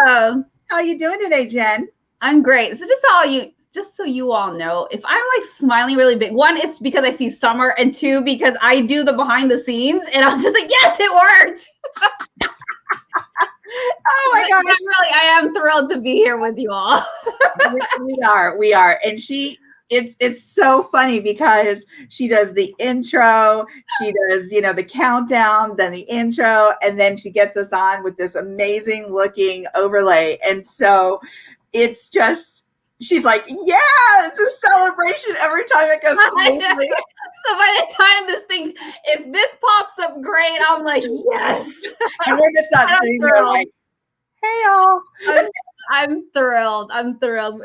welcome. How you doing today, Jen? I'm great. So just so you all know, if I'm like smiling really big, one, it's because I see Summer, and two, because I do the behind the scenes, and I'm just like, yes, it worked. Oh my gosh! I am thrilled to be here with you all. we are, and it's so funny because she does the intro, she does the countdown, then the intro, and then she gets us on with this amazing looking overlay, and so it's just. She's like, yeah, it's a celebration every time it goes smoothly. So by the time if this pops up great, I'm like, yes. And we're just not sitting there like, hey, y'all. I'm thrilled.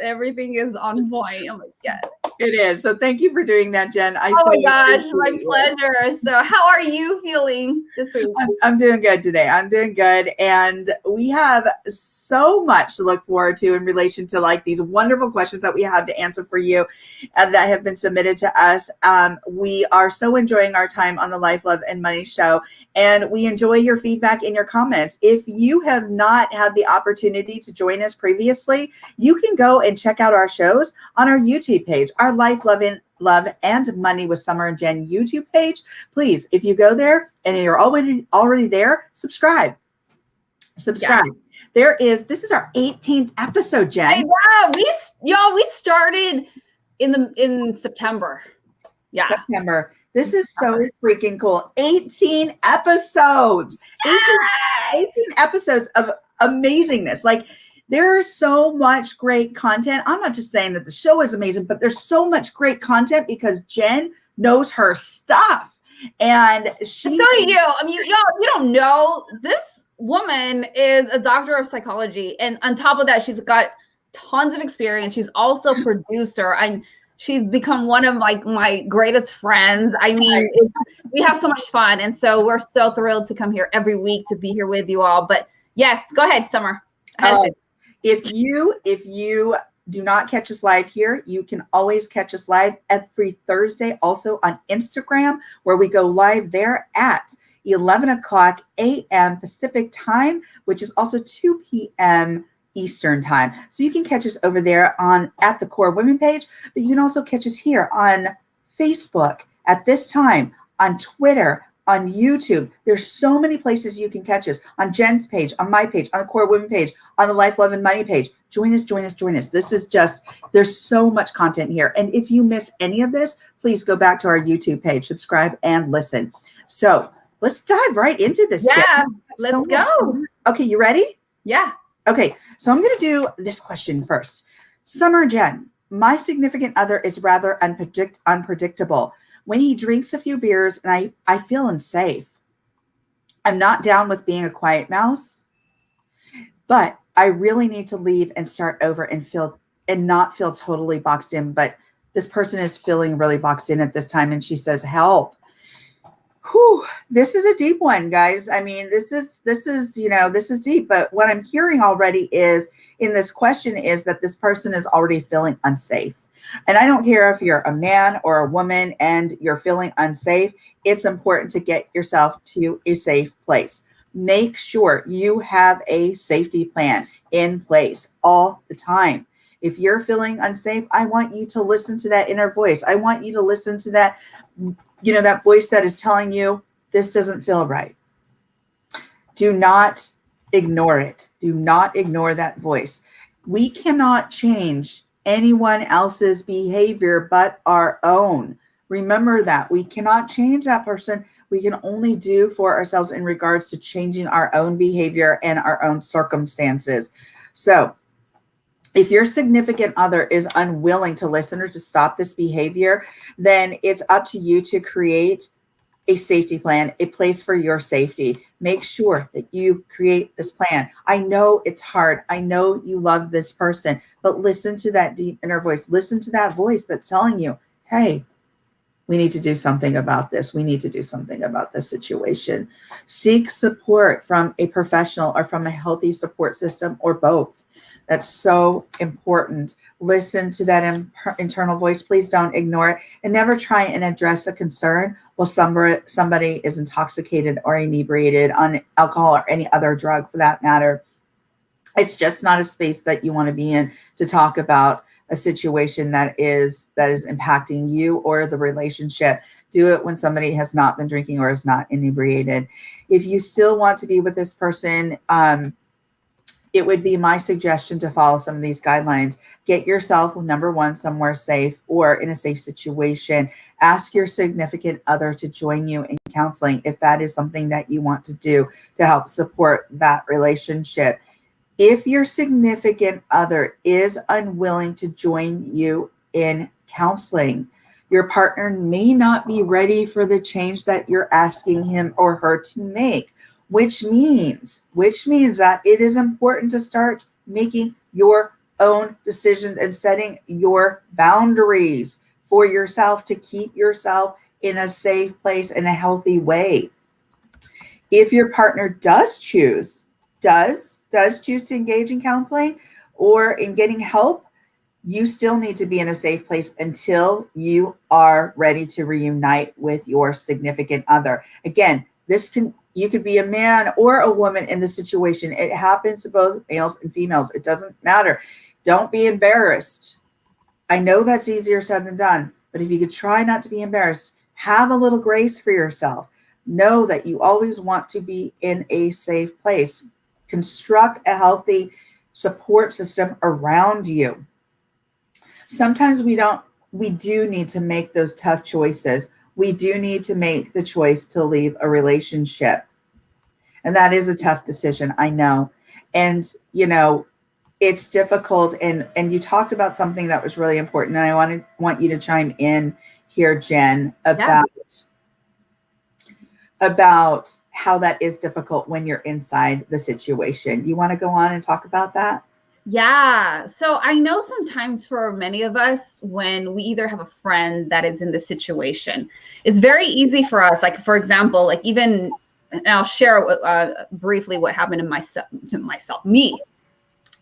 Everything is on point. I'm like, yes. It is. So thank you for doing that, Jen. Oh my gosh, my pleasure. So how are you feeling this week? I'm doing good today. I'm doing good. And we have so much to look forward to in relation to like these wonderful questions that we have to answer for you that have been submitted to us. We are so enjoying our time on the Life, Love, and Money show. And we enjoy your feedback and your comments. If you have not had the opportunity to join us previously, you can go and check out our shows on our YouTube page, our Life, Love, and Money with Summer and Jen YouTube page. Please, if you go there and you're already there, subscribe. Yeah. This is our 18th episode, Jen. I know. We started in September. Yeah. September. This is so freaking cool. 18 episodes. 18 episodes of amazingness. Like, there is so much great content. I'm not just saying that the show is amazing, but there's so much great content because Jen knows her stuff. And so do you. I mean, you don't know. This woman is a doctor of psychology. And on top of that, she's got tons of experience. She's also a producer. She's become one of my greatest friends. I mean, we have so much fun. And so we're so thrilled to come here every week to be here with you all. But yes, go ahead, Summer. If you do not catch us live here, you can always catch us live every Thursday, also on Instagram, where we go live there at 11 o'clock a.m. Pacific time, which is also 2 p.m. Eastern time. So you can catch us over there at the Core Women page, but you can also catch us here on Facebook at this time, on Twitter, on YouTube. There's so many places you can catch us. On Jen's page, on my page, on the Core Women page, on the Life, Love, and Money page. Join us. This is there's so much content here. And if you miss any of this, please go back to our YouTube page, subscribe, and listen. So let's dive right into this. Yeah, Jen. let's go. Okay, you ready? Yeah. Okay, so I'm going to do this question first. Summer, Jen, my significant other is rather unpredictable. When he drinks a few beers and I feel unsafe. I'm not down with being a quiet mouse, but I really need to leave and start over and not feel totally boxed in. But this person is feeling really boxed in at this time, and she says, help. Whew, this is a deep one, guys. I mean, this is deep, but what I'm hearing already is in this question is that this person is already feeling unsafe. And I don't care if you're a man or a woman and you're feeling unsafe. It's important to get yourself to a safe place. Make sure you have a safety plan in place all the time. If you're feeling unsafe, I want you to listen to that inner voice. I want you to listen to that, that voice that is telling you this doesn't feel right. Do not ignore it. Do not ignore that voice. We cannot change anyone else's behavior but our own. Remember that. We cannot change that person. We can only do for ourselves in regards to changing our own behavior and our own circumstances. So if your significant other is unwilling to listen or to stop this behavior, then it's up to you to create a safety plan, a place for your safety. Make sure that you create this plan. I know it's hard. I know you love this person, but listen to that deep inner voice. Listen to that voice that's telling you, hey, we need to do something about this. We need to do something about this situation. Seek support from a professional or from a healthy support system or both. That's so important. Listen to that internal voice. Please don't ignore it, and never try and address a concern while somebody is intoxicated or inebriated on alcohol or any other drug for that matter. It's just not a space that you want to be in to talk about a situation that is impacting you or the relationship. Do it when somebody has not been drinking or is not inebriated. If you still want to be with this person, it would be my suggestion to follow some of these guidelines. Get yourself, number one, somewhere safe or in a safe situation. Ask your significant other to join you in counseling if that is something that you want to do to help support that relationship. If your significant other is unwilling to join you in counseling, your partner may not be ready for the change that you're asking him or her to make, which means that it is important to start making your own decisions and setting your boundaries for yourself to keep yourself in a safe place in a healthy way. If your partner does choose to engage in counseling or in getting help, you still need to be in a safe place until you are ready to reunite with your significant other. Again, you could be a man or a woman in the situation. It happens to both males and females. It doesn't matter. Don't be embarrassed. I know that's easier said than done, but if you could try not to be embarrassed, have a little grace for yourself. Know that you always want to be in a safe place. Construct a healthy support system around you. Sometimes we do need to make those tough choices. We do need to make the choice to leave a relationship. And that is a tough decision, I know. And, it's difficult. And you talked about something that was really important. And I want you to chime in here, Jen, about how that is difficult when you're inside the situation. You want to go on and talk about that? Yeah. So I know sometimes for many of us, when we either have a friend that is in this situation, it's very easy for us. Like, for example, like even, and I'll share briefly what happened to me.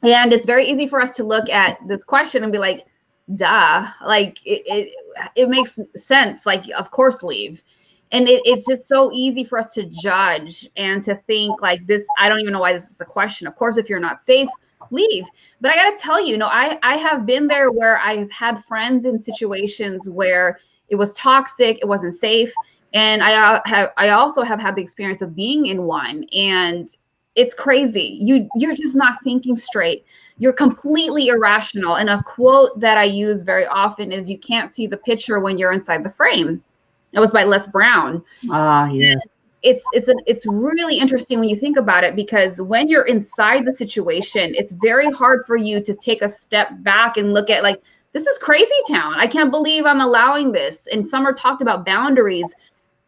And it's very easy for us to look at this question and be like, duh, like it makes sense. Like, of course, leave. And it's just so easy for us to judge and to think like this. I don't even know why this is a question. Of course, if you're not safe, leave. But I got to tell you, I have been there where I've had friends in situations where it was toxic, it wasn't safe. And I also have had the experience of being in one, and it's crazy. You're just not thinking straight. You're completely irrational. And a quote that I use very often is, "You can't see the picture when you're inside the frame." That was by Les Brown. Ah, yes. It's really interesting when you think about it, because when you're inside the situation, it's very hard for you to take a step back and look at like, this is crazy town. I can't believe I'm allowing this. And Summer talked about boundaries.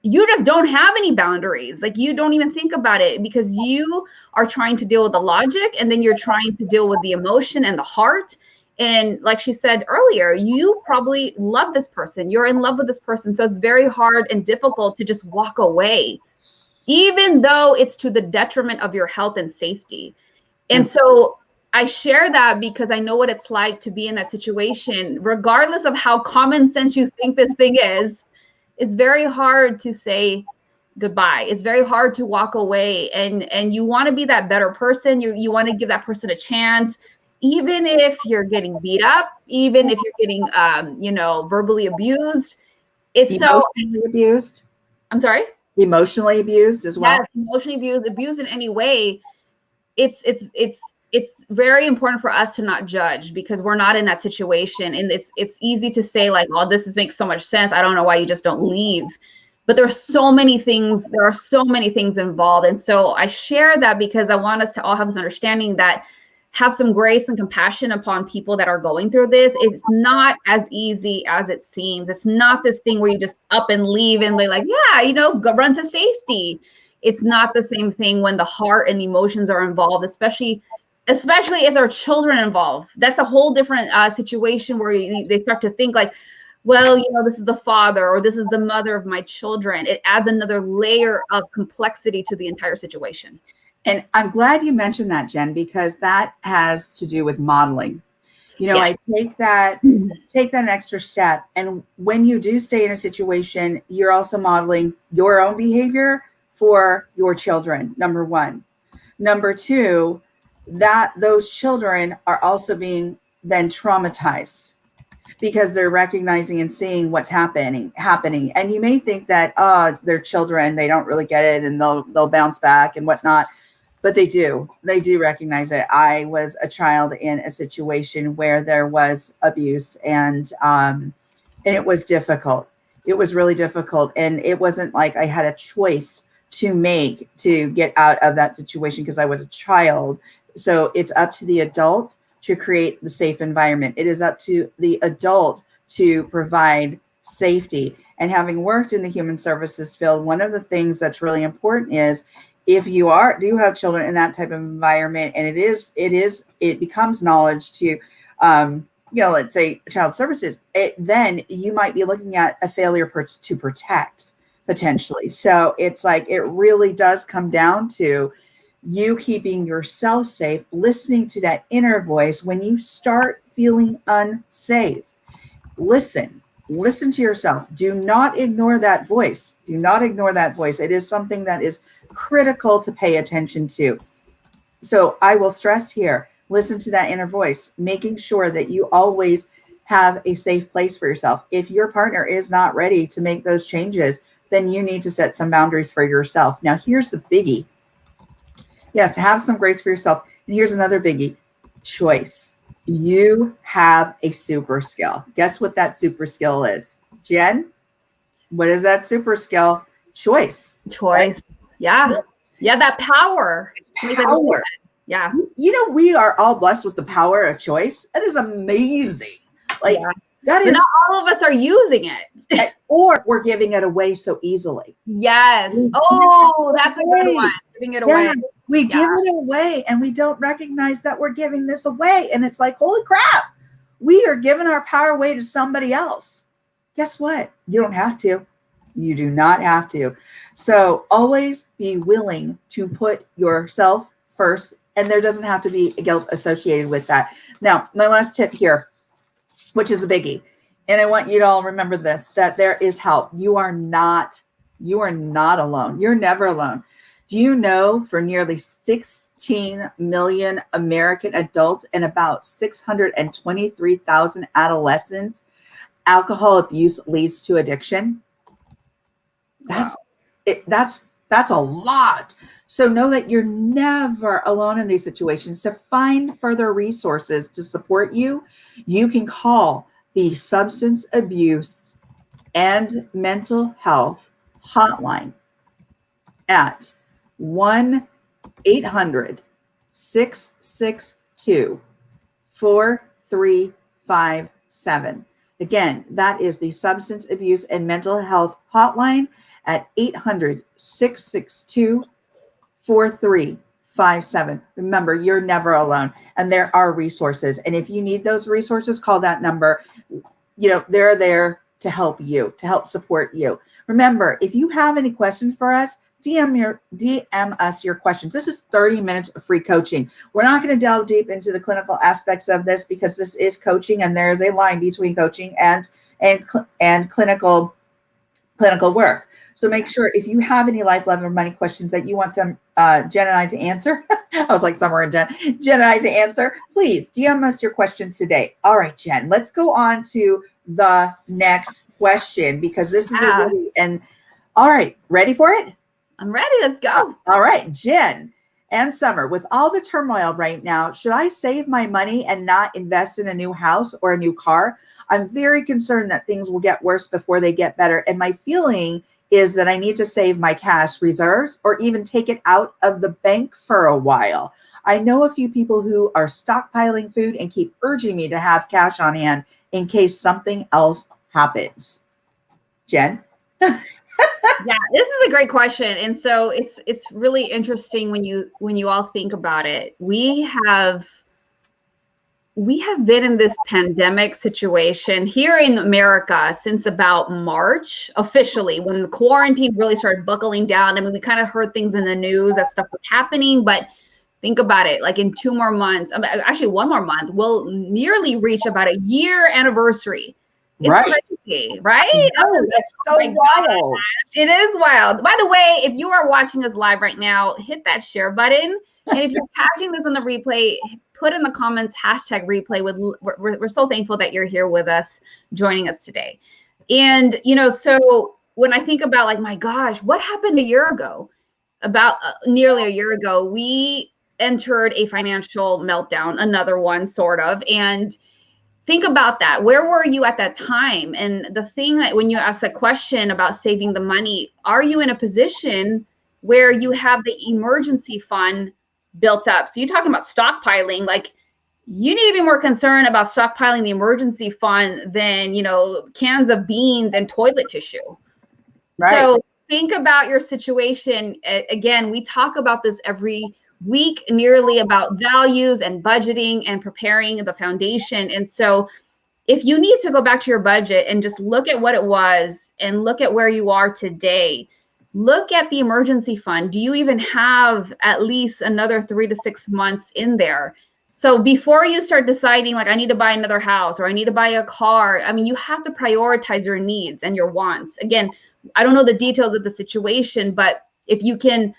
You just don't have any boundaries. Like, you don't even think about it because you are trying to deal with the logic, and then you're trying to deal with the emotion and the heart. And like she said earlier, you probably love this person. You're in love with this person. So it's very hard and difficult to just walk away, even though it's to the detriment of your health and safety. And so I share that because I know what it's like to be in that situation, regardless of how common sense you think this thing is. It's very hard to say goodbye. It's very hard to walk away, and you want to be that better person. You want to give that person a chance, even if you're getting beat up, even if you're getting verbally abused. It's emotionally abused. I'm sorry? Emotionally abused as well. Yes, emotionally abused in any way. It's very important for us to not judge, because we're not in that situation. And it's easy to say like, "Oh, makes so much sense. I don't know why you just don't leave." But there are so many things involved. And so I share that because I want us to all have this understanding that have some grace and compassion upon people that are going through this. It's not as easy as it seems. It's not this thing where you just up and leave and they're like, yeah, go run to safety. It's not the same thing when the heart and the emotions are involved, especially if there are children involved. That's a whole different situation where they start to think like, well, this is the father or this is the mother of my children. It adds another layer of complexity to the entire situation. And I'm glad you mentioned that, Jen, because that has to do with modeling. I take that extra step. And when you do stay in a situation, you're also modeling your own behavior for your children, number one. Number two, that those children are also being then traumatized because they're recognizing and seeing what's happening. And you may think that they're children, they don't really get it, and they'll bounce back and whatnot. But they do recognize it. I was a child in a situation where there was abuse, and it was difficult. It was really difficult, and it wasn't like I had a choice to make to get out of that situation because I was a child. So it's up to the adult to create the safe environment. It is up to the adult to provide safety. And having worked in the human services field, one of the things that's really important is if you do have children in that type of environment, and it becomes knowledge to let's say child services, then you might be looking at a failure to protect potentially. So it's like it really does come down to you keeping yourself safe, listening to that inner voice when you start feeling unsafe. Listen to yourself. Do not ignore that voice. Do not ignore that voice. It is something that is critical to pay attention to. So I will stress here, listen to that inner voice, making sure that you always have a safe place for yourself. If your partner is not ready to make those changes, then you need to set some boundaries for yourself. Now, here's the biggie. Yes, have some grace for yourself. And here's another biggie, choice. You have a super skill. Guess what that super skill is? Jen, what is that super skill? Choice. Right? Yeah. Choice. Yeah, that power. Power. Yeah. We are all blessed with the power of choice. That is amazing. Like, yeah. But not all of us are using it. Or we're giving it away so easily. Yes. Oh, that's a good one. Giving it away. We give it away and we don't recognize that we're giving this away. And it's like, holy crap, we are giving our power away to somebody else. Guess what? You don't have to. You do not have to. So always be willing to put yourself first. And there doesn't have to be guilt associated with that. Now, my last tip here, which is a biggie. And I want you to all remember this, that there is help. You are not alone. You're never alone. Do you know for nearly 16 million American adults and about 623,000 adolescents, alcohol abuse leads to addiction? That's a lot. So know that you're never alone in these situations. To find further resources to support you, you can call the Substance Abuse and Mental Health Hotline at 1-800-662-4357. Again, that is the Substance Abuse and Mental Health Hotline at 800-662-4357. Remember, you're never alone, and there are resources. And if you need those resources, call that number. They're there to help you, to help support you. Remember, if you have any questions for us, DM us your questions. This is 30 minutes of free coaching. We're not going to delve deep into the clinical aspects of this because this is coaching, and there is a line between coaching and clinical work. So make sure if you have any life, love, or money questions that you want Jen and I to answer, I was like Summer and Jen and I to answer, please DM us your questions today. All right, Jen, let's go on to the next question because this is all right, ready for it? I'm ready. Let's go. All right, Jen and Summer, with all the turmoil right now, should I save my money and not invest in a new house or a new car? I'm very concerned that things will get worse before they get better. And my feeling is that I need to save my cash reserves or even take it out of the bank for a while. I know a few people who are stockpiling food and keep urging me to have cash on hand in case something else happens. Jen? Yeah, this is a great question. And so it's really interesting when you all think about it. We have been in this pandemic situation here in America since about March, officially, when the quarantine really started buckling down. I mean, we kind of heard things in the news that stuff was happening, but think about it, like in 2 more months, actually 1 more month, we'll nearly reach about a year anniversary. It's crazy, right? No, that's so wild. It is wild. By the way, if you are watching us live right now, hit that share button And if you're catching this on the replay, put in the comments hashtag replay. We're so thankful that you're here with us, joining us today. And, so when I think about like, my gosh, what happened a year ago? About nearly a year ago, we entered a financial meltdown, another one sort of. And think about that. Where were you at that time? And the thing that when you ask a question about saving the money, are you in a position where you have the emergency fund built up? So you're talking about stockpiling, like you need to be more concerned about stockpiling the emergency fund than, cans of beans and toilet tissue. Right. So think about your situation. Again, we talk about this every week, nearly about values and budgeting and preparing the foundation. And so if you need to go back to your budget and just look at what it was and look at where you are today, look at the emergency fund. Do you even have at least another 3 to 6 months in there? So before you start deciding, like, I need to buy another house or I need to buy a car, I mean, you have to prioritize your needs and your wants. Again, I don't know the details of the situation, but if you can,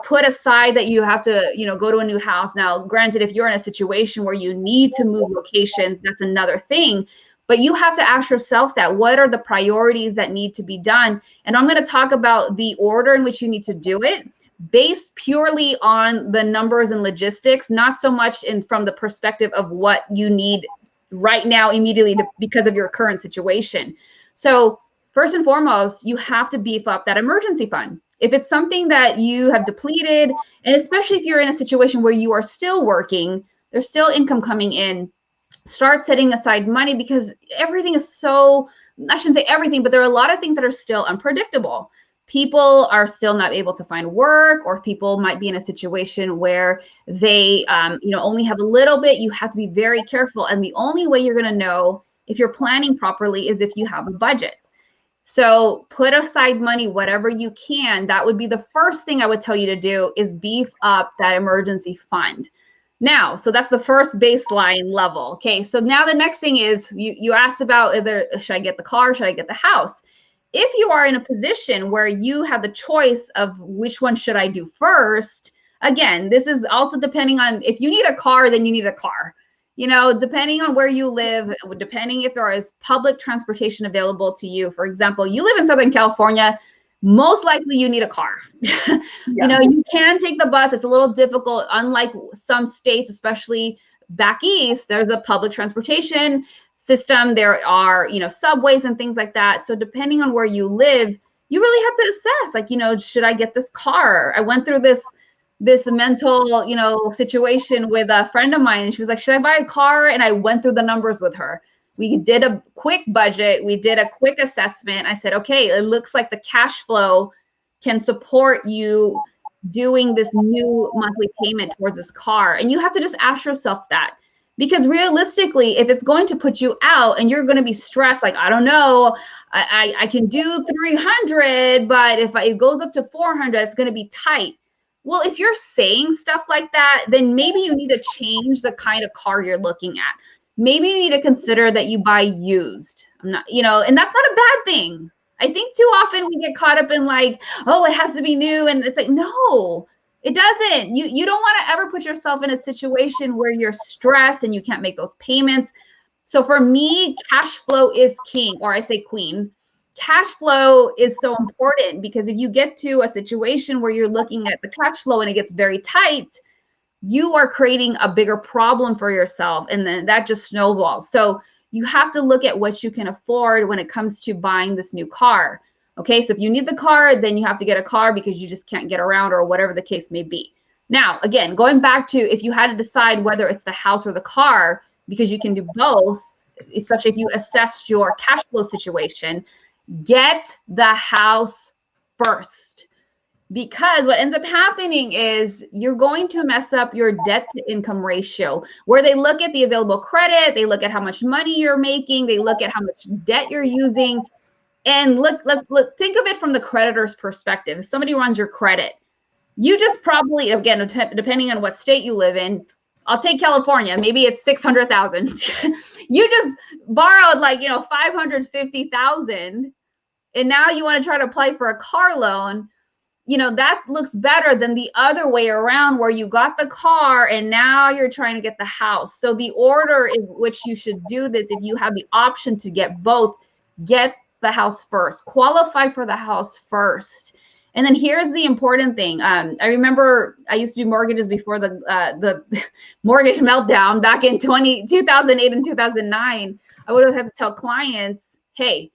put aside that you have to, go to a new house. Now, granted, if you're in a situation where you need to move locations, that's another thing. But you have to ask yourself that, what are the priorities that need to be done? And I'm going to talk about the order in which you need to do it based purely on the numbers and logistics, not so much from the perspective of what you need right now immediately because of your current situation. So first and foremost, you have to beef up that emergency fund. If it's something that you have depleted, and especially if you're in a situation where you are still working, there's still income coming in, start setting aside money, because everything is so, I shouldn't say everything, but there are a lot of things that are still unpredictable. People are still not able to find work, or people might be in a situation where they only have a little bit. You have to be very careful. And the only way you're going to know if you're planning properly is if you have a budget. So put aside money, whatever you can. That would be the first thing I would tell you to do, is beef up that emergency fund. Now, so that's the first baseline level. Okay, so now the next thing is, you asked about either should I get the car, should I get the house? If you are in a position where you have the choice of which one should I do first, again, this is also depending on, if you need a car, then you need a car. Depending on where you live, depending if there is public transportation available to you. For example, you live in Southern California, most likely you need a car. Yeah. You can take the bus. It's a little difficult. Unlike some states, especially back east, there's a public transportation system. There are, subways and things like that. So depending on where you live, you really have to assess, like, should I get this car? I went through this mental, situation with a friend of mine. And she was like, should I buy a car? And I went through the numbers with her. We did a quick budget. We did a quick assessment. I said, okay, it looks like the cash flow can support you doing this new monthly payment towards this car. And you have to just ask yourself that. Because realistically, if it's going to put you out and you're going to be stressed, like, I don't know, I can do 300, but if it goes up to 400, it's going to be tight. Well, if you're saying stuff like that, then maybe you need to change the kind of car you're looking at. Maybe you need to consider that you buy used. I'm not, and that's not a bad thing. I think too often we get caught up in like, oh, it has to be new. And it's like, no, it doesn't. You don't want to ever put yourself in a situation where you're stressed and you can't make those payments. So for me, cash flow is king, or I say queen. Cash flow is so important, because if you get to a situation where you're looking at the cash flow and it gets very tight, you are creating a bigger problem for yourself, and then that just snowballs. So you have to look at what you can afford when it comes to buying this new car. Okay, so if you need the car, then you have to get a car because you just can't get around, or whatever the case may be. Now, again, going back to if you had to decide whether it's the house or the car, because you can do both, especially if you assess your cash flow situation, get the house first. Because what ends up happening is you're going to mess up your debt to income ratio, where they look at the available credit, they look at how much money you're making, they look at how much debt you're using. And let's think of it from the creditor's perspective. If somebody runs your credit, you just probably, again, depending on what state you live in, I'll take California, maybe it's 600,000. You just borrowed like, 550,000, and now you want to try to apply for a car loan. that looks better than the other way around where you got the car and now you're trying to get the house. So the order in which you should do this, if you have the option to get both, get the house first, qualify for the house first. And then here's the important thing. I remember I used to do mortgages before the mortgage meltdown back in 2008 and 2009. I would have had to tell clients, hey,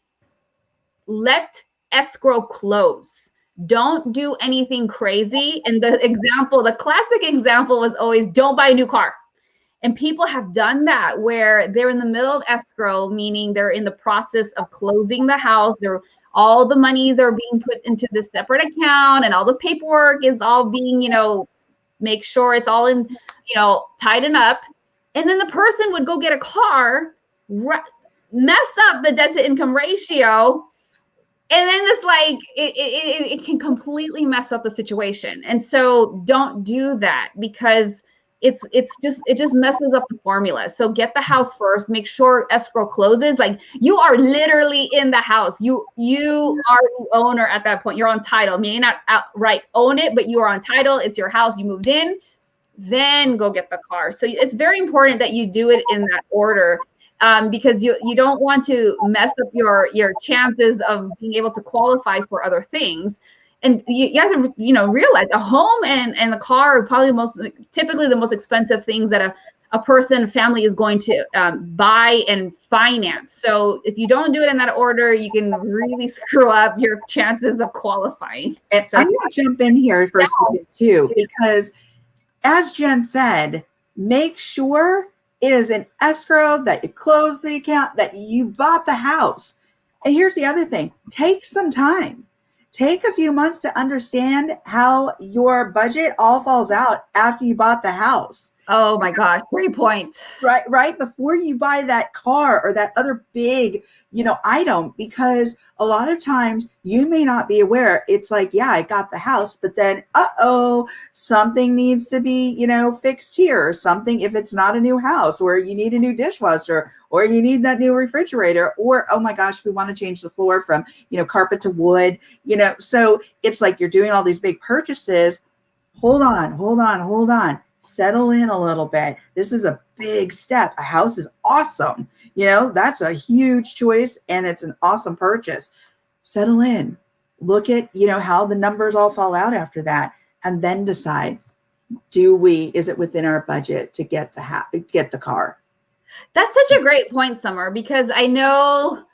let escrow close. Don't do anything crazy. And the classic example was always don't buy a new car. And people have done that where they're in the middle of escrow, meaning they're in the process of closing the house. All the monies are being put into this separate account and all the paperwork is all being, make sure it's all in, tighten up. And then the person would go get a car, mess up the debt to income ratio. And then it's like, it can completely mess up the situation. And so don't do that because it just messes up the formula. So get the house first, make sure escrow closes. Like you are literally in the house. You are the owner at that point. You're on title. May not outright own it, but you are on title. It's your house. You moved in, then go get the car. So it's very important that you do it in that order. Because you don't want to mess up your chances of being able to qualify for other things. And you have to, realize a home and the car are probably typically the most expensive things that a family is going to buy and finance. So if you don't do it in that order, you can really screw up your chances of qualifying. And I'm going to jump in here for a second too, because as Jen said, make sure it is an escrow, that you close the account, that you bought the house. And here's the other thing. Take some time. Take a few months to understand how your budget all falls out after you bought the house. Oh my gosh, great point. Right before you buy that car or that other big, item, because a lot of times you may not be aware. It's like, yeah, I got the house, but then, something needs to be, fixed here or something. If it's not a new house or you need a new dishwasher or you need that new refrigerator or, oh my gosh, we want to change the floor from, carpet to wood, so it's like you're doing all these big purchases. Hold on. Settle in a little bit. This is a big step. A house is awesome. That's a huge choice and it's an awesome purchase. Settle in. Look at, how the numbers all fall out after that and then decide, is it within our budget to get the car? That's such a great point, Summer, because I know,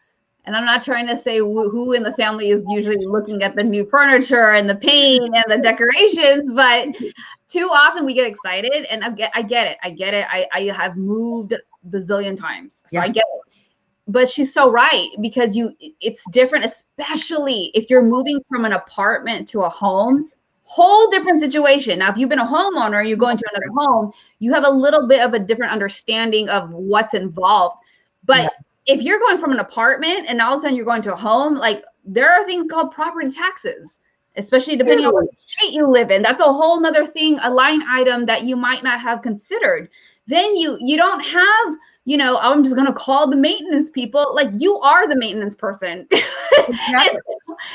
and I'm not trying to say who in the family is usually looking at the new furniture and the paint and the decorations, but too often we get excited, and I get it. I have moved bazillion times, so yeah. I get it. But she's so right, because it's different, especially if you're moving from an apartment to a home. Whole different situation. Now, if you've been a homeowner, you're going to another home, you have a little bit of a different understanding of what's involved. But yeah. If you're going from an apartment and all of a sudden you're going to a home, like there are things called property taxes, especially depending on what state you live in. That's a whole nother thing, a line item that you might not have considered. Then you don't have, I'm just going to call the maintenance people. Like you are the maintenance person. Exactly.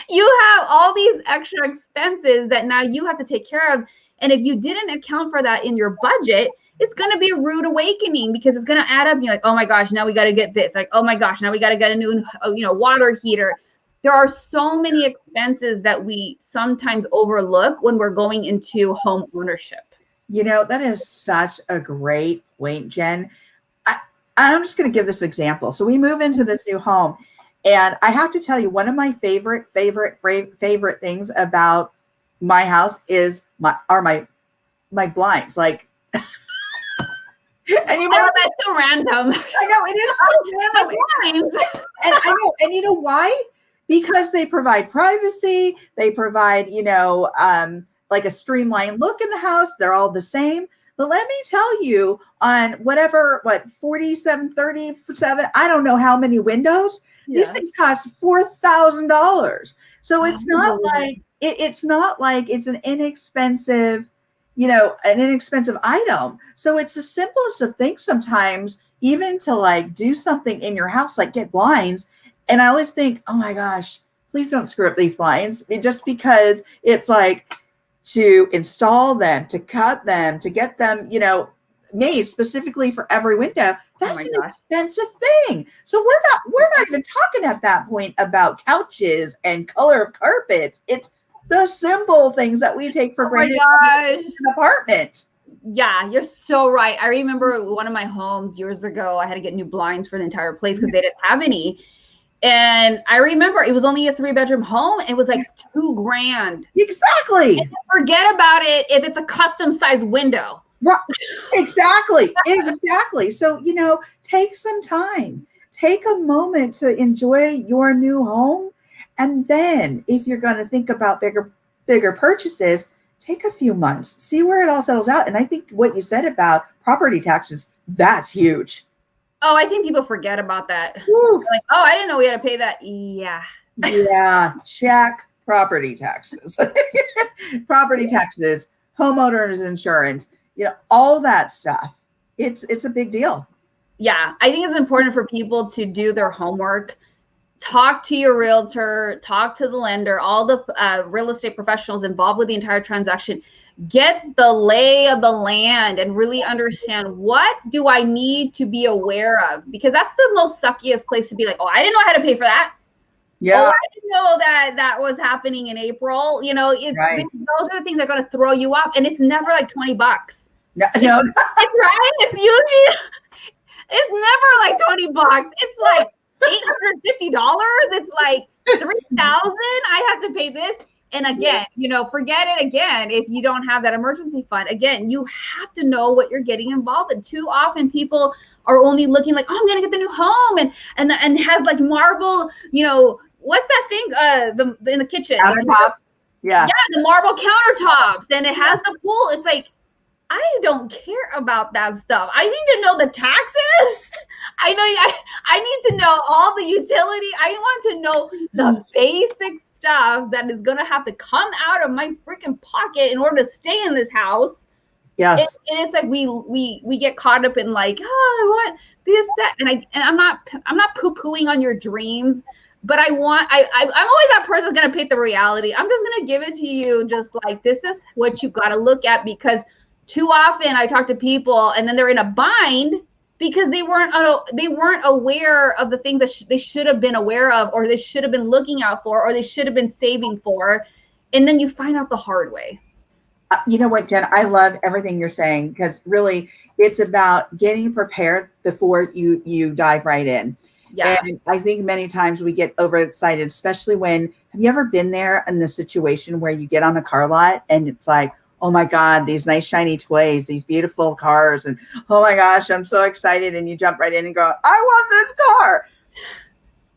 You have all these extra expenses that now you have to take care of. And if you didn't account for that in your budget, it's going to be a rude awakening because it's going to add up. And you're like, oh my gosh, now we got to get this. Like, oh my gosh, now we got to get a new, water heater. There are so many expenses that we sometimes overlook when we're going into home ownership. That is such a great point, Jen. I'm just going to give this example. So we move into this new home, and I have to tell you, one of my favorite things about my house is my blinds. Like, and that's so random. I know it is so random. And I know, and you know why? Because they provide privacy. They provide, like a streamlined look in the house. They're all the same. But let me tell you, on 47, 37, I don't know how many windows, these things cost $4,000. So it's not like it's an inexpensive, an inexpensive item. So it's the simplest of things sometimes, even to like do something in your house, like get blinds. And I always think, oh my gosh, please don't screw up these blinds. Just because it's like to install them, to cut them, to get them, made specifically for every window. That's an expensive thing. So we're not even talking at that point about couches and color of carpets. It's the simple things that we take for granted in an apartment. Yeah, you're so right. I remember one of my homes years ago, I had to get new blinds for the entire place because they didn't have any. And I remember it was only a 3-bedroom home. It was like $2,000. Exactly. And forget about it if it's a custom sized window. Right. Exactly. Exactly. So, take some time, take a moment to enjoy your new home. And then if you're going to think about bigger purchases, take a few months, see where it all settles out. And I think what you said about property taxes, that's huge. Oh, I think people forget about that. Like, oh, I didn't know we had to pay that. Yeah. Yeah. Check property taxes, property taxes, homeowners insurance, all that stuff. It's a big deal. Yeah. I think it's important for people to do their homework. Talk to your realtor, talk to the lender, all the real estate professionals involved with the entire transaction. Get the lay of the land and really understand, what do I need to be aware of? Because that's the most suckiest place to be like, oh, I didn't know how to pay for that. Yeah. Oh, I didn't know that was happening in April. Right. Those are the things that are going to throw you off. And it's never like $20. No. It's right. It's usually, it's never like $20. It's like $850. It's like $3,000. I had to pay this. And again, forget it again. If you don't have that emergency fund, again, you have to know what you're getting involved in. Too often people are only looking like, oh, I'm going to get the new home and has like marble, what's that thing? In the kitchen. Yeah. The marble countertops. Then it has the pool. It's like, I don't care about that stuff. I need to know the taxes. I need to know all the utility. I want to know the basic stuff that is going to have to come out of my freaking pocket in order to stay in this house. Yes. And it's like we get caught up in like, oh, what this, that. And I'm not poo-pooing on your dreams, but I'm always that person that's going to pick the reality. I'm just going to give it to you. Just like, this is what you got to look at, because too often I talk to people and then they're in a bind because they weren't aware of the things that they should have been aware of, or they should have been looking out for, or they should have been saving for. And then you find out the hard way. You know what, Jen, I love everything you're saying, because really it's about getting prepared before you dive right in. Yeah. And I think many times we get overexcited, especially have you ever been there in the situation where you get on a car lot and it's like, oh my God, these nice shiny toys, these beautiful cars. And oh my gosh, I'm so excited. And you jump right in and go, I want this car.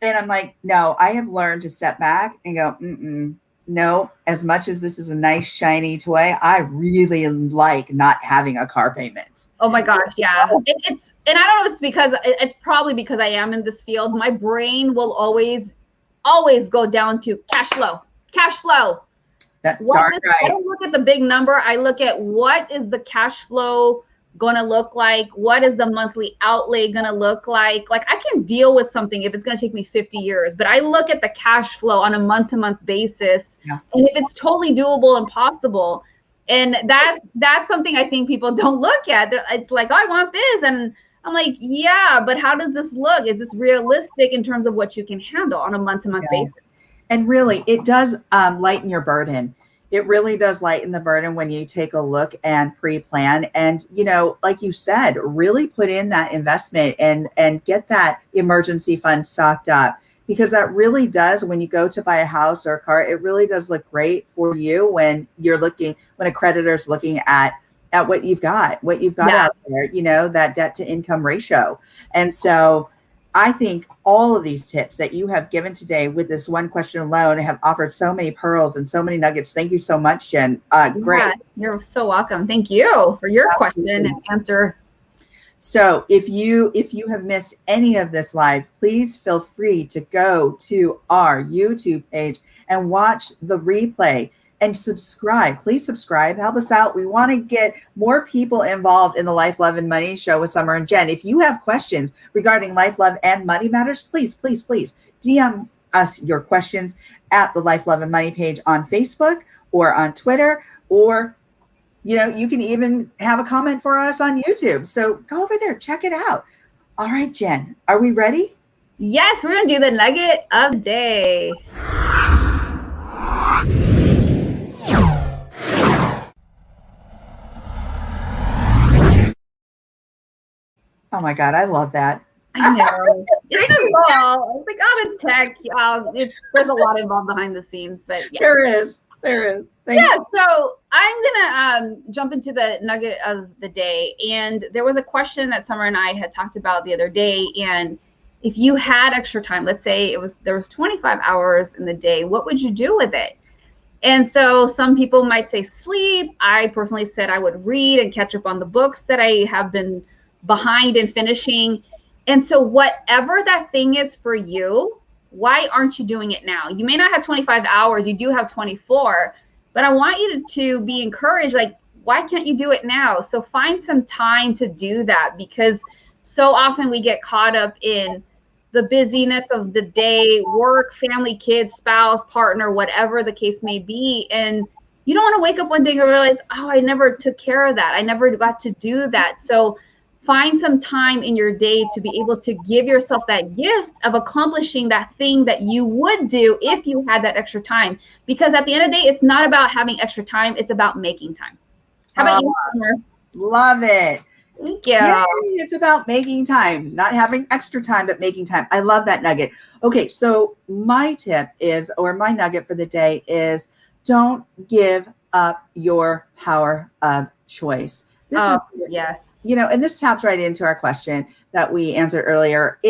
And I'm like, no, I have learned to step back and go, no, as much as this is a nice shiny toy, I really like not having a car payment. Oh my gosh. Yeah. And I don't know if it's probably because I am in this field. My brain will always go down to cash flow. That's darn right. I don't look at the big number. I look at, what is the cash flow going to look like? What is the monthly outlay going to look like? Like, I can deal with something if it's going to take me 50 years, but I look at the cash flow on a month-to-month basis. Yeah. And if it's totally doable and possible. And that's something I think people don't look at. It's like, oh, I want this. And I'm like, yeah, but how does this look? Is this realistic in terms of what you can handle on a month-to-month basis? And really, it does lighten your burden. It really does lighten the burden when you take a look and pre-plan. And, like you said, really put in that investment and get that emergency fund stocked up. Because that really does, when you go to buy a house or a car, it really does look great for you when a creditor's looking at what you've got out there, that debt to income ratio. And so I think all of these tips that you have given today with this one question alone have offered so many pearls and so many nuggets. Thank you so much, Jen. Great. Yeah, you're so welcome. Thank you for your question and answer. So if you have missed any of this live, please feel free to go to our YouTube page and watch the replay. And subscribe. Please subscribe. Help us out. We want to get more people involved in the Life, Love, and Money show with Summer and Jen. If you have questions regarding life, love, and money matters, please DM us your questions at the Life, Love, and Money page on Facebook or on Twitter, or you can even have a comment for us on YouTube. So go over there, check it out. All right, Jen, are we ready? Yes, we're going to do the nugget of the day. Oh my God, I love that. I know. It's simple. It's like, it's tech. There's a lot involved behind the scenes, but yeah. There is. Thank you. So I'm gonna jump into the nugget of the day. And there was a question that Summer and I had talked about the other day. And if you had extra time, let's say there was 25 hours in the day, what would you do with it? And so some people might say sleep. I personally said I would read and catch up on the books that I have been behind in finishing. And so whatever that thing is for you, why aren't you doing it now? You may not have 25 hours, you do have 24, but I want you to be encouraged, like, why can't you do it now? So find some time to do that, because so often we get caught up in the busyness of the day, work, family, kids, spouse, partner, whatever the case may be. And you don't want to wake up one day and realize, oh, I never took care of that. I never got to do that. So find some time in your day to be able to give yourself that gift of accomplishing that thing that you would do if you had that extra time. Because at the end of the day, it's not about having extra time. It's about making time. How about you, Summer? Love it. Thank you. Yay, it's about making time, not having extra time, but making time. I love that nugget. Okay, so my tip is, or my nugget for the day is, don't give up your power of choice. Yes. And this taps right into our question that we answered earlier.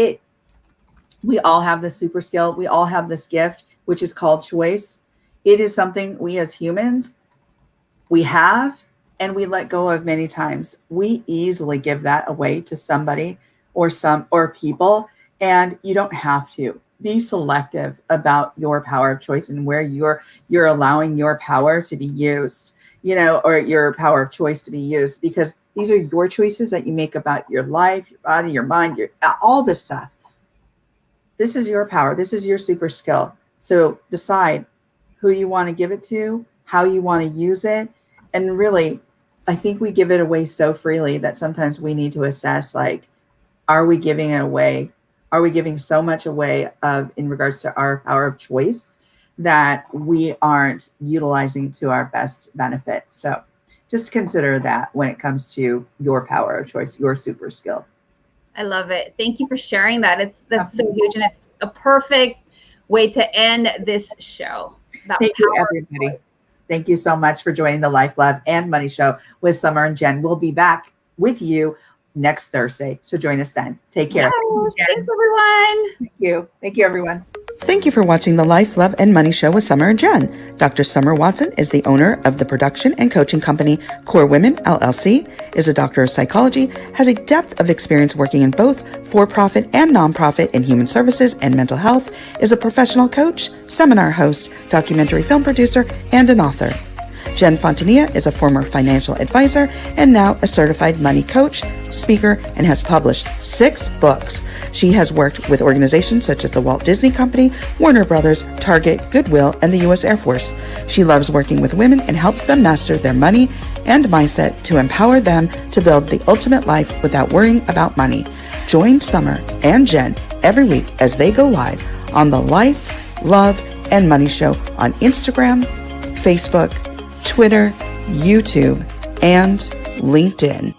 We all have this super skill. We all have this gift, which is called choice. It is something we as humans, we have, and we let go of many times. We easily give that away to somebody or people, and you don't have to. Be selective about your power of choice and where you're allowing your power to be used, or your power of choice to be used, because these are your choices that you make about your life, your body, your mind, all this stuff. This is your power. This is your super skill. So decide who you want to give it to, how you want to use it. And really, I think we give it away so freely that sometimes we need to assess, like, are we giving it away? Are we giving so much away in regards to our power of choice that we aren't utilizing to our best benefit? So just consider that when it comes to your power of choice, your super skill. I love it. Thank you for sharing that. That's so huge, and it's a perfect way to end this show. Thank you, everybody. Thank you so much for joining the Life, Love, and Money Show with Summer and Jen. We'll be back with you next Thursday, so join us then. Take care. Yes, thanks, everyone. Thank you. Thank you, everyone. Thank you for watching the Life, Love, and Money Show with Summer and Jen. Dr. Summer Watson is the owner of the production and coaching company Core Women, LLC, is a doctor of psychology, has a depth of experience working in both for-profit and nonprofit in human services and mental health, is a professional coach, seminar host, documentary film producer, and an author. Jen Fontania is a former financial advisor and now a certified money coach, speaker, and has published 6 books. She has worked with organizations such as the Walt Disney Company, Warner Brothers, Target, Goodwill, and the U.S. Air Force. She loves working with women and helps them master their money and mindset to empower them to build the ultimate life without worrying about money. Join Summer and Jen every week as they go live on the Life, Love, and Money Show on Instagram, Facebook, Twitter, YouTube, and LinkedIn.